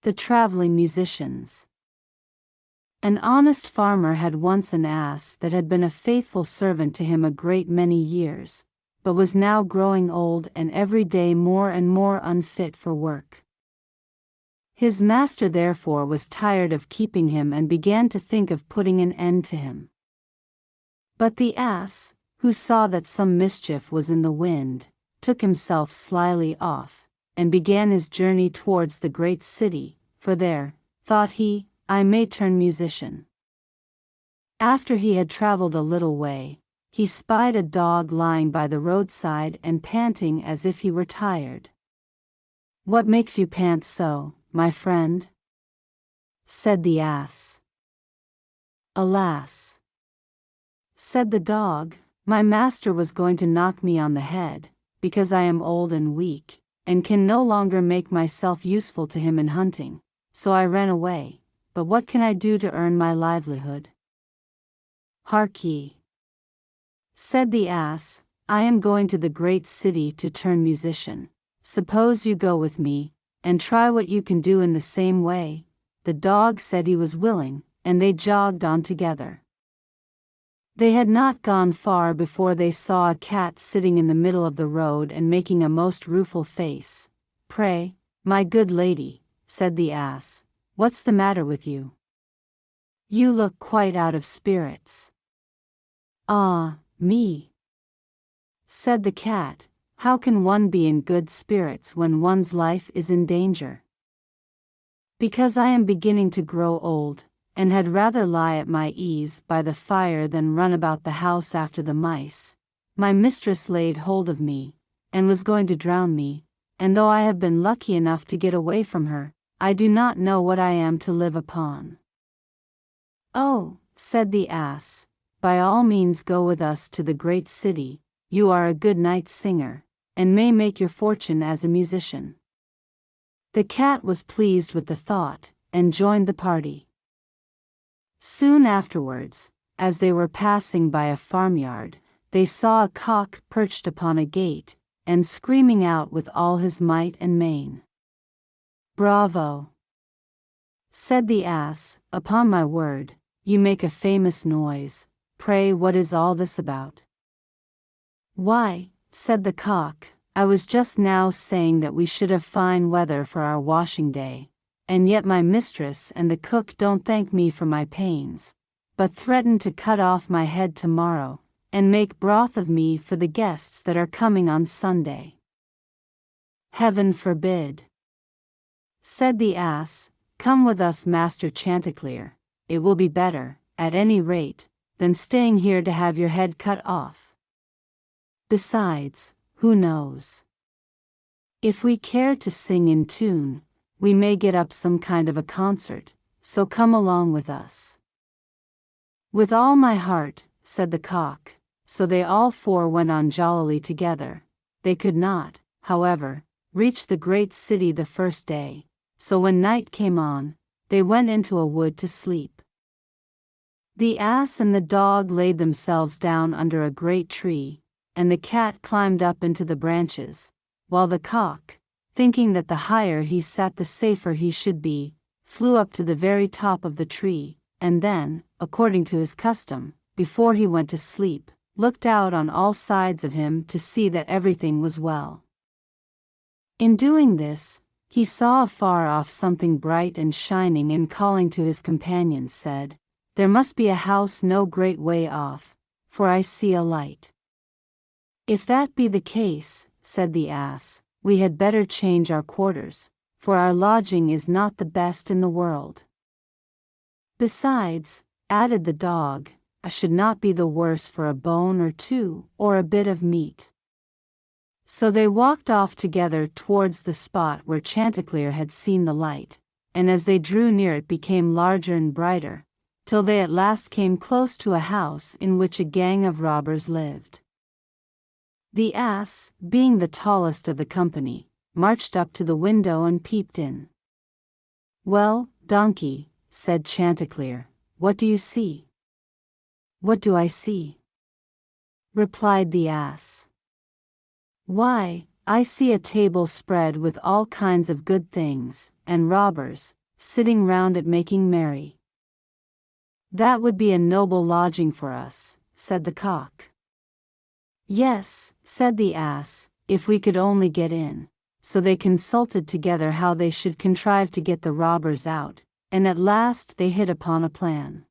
The traveling musicians. An honest farmer had once an ass that had been a faithful servant to him a great many years, but was now growing old and every day more and more unfit for work. His master therefore was tired of keeping him and began to think of putting an end to him. But the ass, who saw that some mischief was in the wind, took himself slyly off, and began his journey towards the great city, for there, thought he, I may turn musician. After he had traveled a little way, he spied a dog lying by the roadside and panting as if he were tired. "What makes you pant so, my friend?" said the ass. "Alas," said the dog, "my master was going to knock me on the head, because I am old and weak, and can no longer make myself useful to him in hunting, so I ran away. But what can I do to earn my livelihood?" "Hark ye," said the ass, "I am going to the great city to turn musician. Suppose you go with me, and try what you can do in the same way." The dog said he was willing, and they jogged on together. They had not gone far before they saw a cat sitting in the middle of the road and making a most rueful face. "Pray, my good lady," said the ass, "what's the matter with you? You look quite out of spirits." "Ah, me," said the cat, "how can one be in good spirits when one's life is in danger?" "Because I am beginning to grow old, and had rather lie at my ease by the fire than run about the house after the mice. My mistress laid hold of me, and was going to drown me, and though I have been lucky enough to get away from her, I do not know what I am to live upon." "Oh," said the ass, "by all means go with us to the great city. You are a good night singer, and may make your fortune as a musician." The cat was pleased with the thought, and joined the party. Soon afterwards, as they were passing by a farmyard, they saw a cock perched upon a gate, and screaming out with all his might and main. "Bravo," said the ass, "upon my word, you make a famous noise. Pray, what is all this about?" "Why," said the cock, "I was just now saying that we should have fine weather for our washing day, and yet my mistress and the cook don't thank me for my pains, but threaten to cut off my head tomorrow, and make broth of me for the guests that are coming on Sunday." "Heaven forbid," said the ass. "Come with us, Master Chanticleer. It will be better, at any rate, than staying here to have your head cut off. Besides, who knows? If we care to sing in tune, we may get up some kind of a concert, so come along with us." "With all my heart," said the cock. So they all four went on jollily together. They could not, however, reach the great city the first day, so when night came on, they went into a wood to sleep. The ass and the dog laid themselves down under a great tree, and the cat climbed up into the branches, while the cock, thinking that the higher he sat the safer he should be, flew up to the very top of the tree, and then, according to his custom, before he went to sleep, looked out on all sides of him to see that everything was well. In doing this, he saw afar off something bright and shining, and calling to his companions said, "There must be a house no great way off, for I see a light." "If that be the case," said the ass, "we had better change our quarters, for our lodging is not the best in the world. Besides," added the dog, "I should not be the worse for a bone or two, or a bit of meat." So they walked off together towards the spot where Chanticleer had seen the light, and as they drew near it became larger and brighter, till they at last came close to a house in which a gang of robbers lived. The ass, being the tallest of the company, marched up to the window and peeped in. "Well, donkey," said Chanticleer, "what do you see?" "What do I see?" replied the ass. "Why, I see a table spread with all kinds of good things, and robbers, sitting round it making merry. "That would be a noble lodging for us," said the cock. "Yes," said the ass, "if we could only get in." So they consulted together how they should contrive to get the robbers out, and at last they hit upon a plan.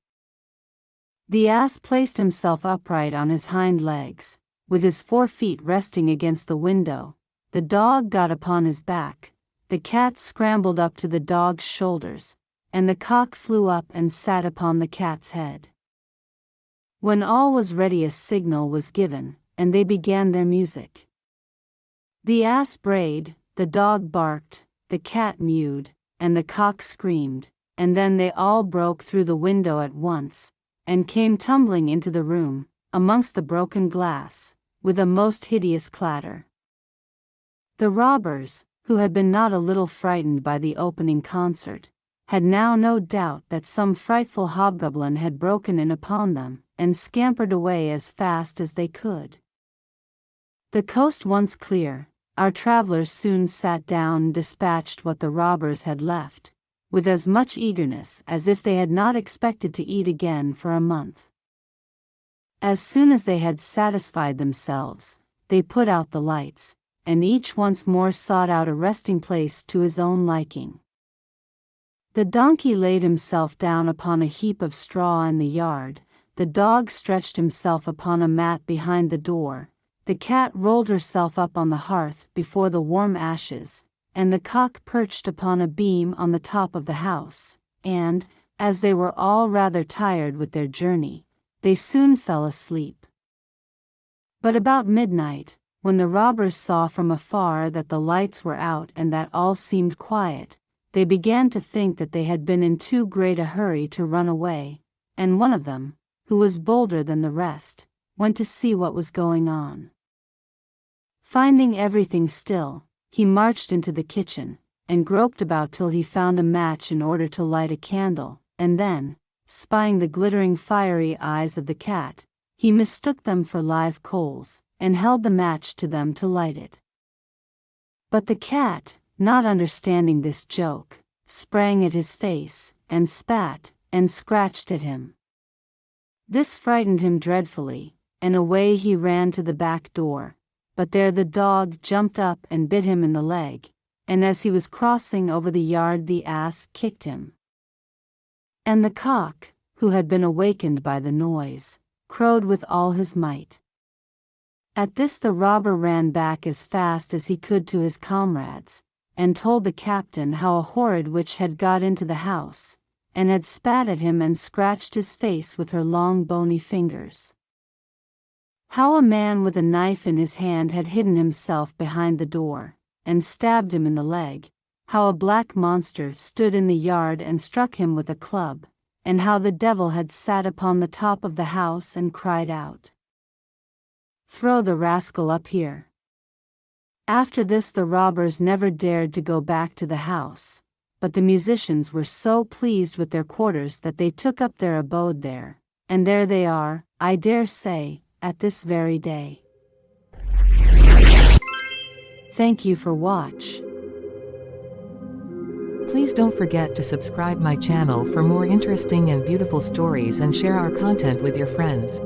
The ass placed himself upright on his hind legs, with his 4 feet resting against the window. The dog got upon his back, the cat scrambled up to the dog's shoulders, and the cock flew up and sat upon the cat's head. When all was ready, a signal was given, and they began their music. The ass brayed, the dog barked, the cat mewed, and the cock screamed, and then they all broke through the window at once, and came tumbling into the room, amongst the broken glass, with a most hideous clatter. The robbers, who had been not a little frightened by the opening concert, had now no doubt that some frightful hobgoblin had broken in upon them, and scampered away as fast as they could. The coast once clear, our travelers soon sat down and dispatched what the robbers had left, with as much eagerness as if they had not expected to eat again for a month. As soon as they had satisfied themselves, they put out the lights, and each once more sought out a resting place to his own liking. The donkey laid himself down upon a heap of straw in the yard, the dog stretched himself upon a mat behind the door, the cat rolled herself up on the hearth before the warm ashes, and the cock perched upon a beam on the top of the house, and, as they were all rather tired with their journey, they soon fell asleep. But about midnight, when the robbers saw from afar that the lights were out and that all seemed quiet, they began to think that they had been in too great a hurry to run away, and one of them, who was bolder than the rest, went to see what was going on. Finding everything still, he marched into the kitchen, and groped about till he found a match in order to light a candle, and then, spying the glittering fiery eyes of the cat, he mistook them for live coals, and held the match to them to light it. But the cat, not understanding this joke, sprang at his face, and spat, and scratched at him. This frightened him dreadfully, and away he ran to the back door, but there the dog jumped up and bit him in the leg, and as he was crossing over the yard the ass kicked him. And the cock, who had been awakened by the noise, crowed with all his might. At this the robber ran back as fast as he could to his comrades, and told the captain how a horrid witch had got into the house, and had spat at him and scratched his face with her long bony fingers. How a man with a knife in his hand had hidden himself behind the door, and stabbed him in the leg, how a black monster stood in the yard and struck him with a club, and how the devil had sat upon the top of the house and cried out, "Throw the rascal up here." After this the robbers never dared to go back to the house, but the musicians were so pleased with their quarters that they took up their abode there, and there they are, I dare say, at this very day. Thank you for watch. Please don't forget to subscribe my channel for more interesting and beautiful stories and share our content with your friends.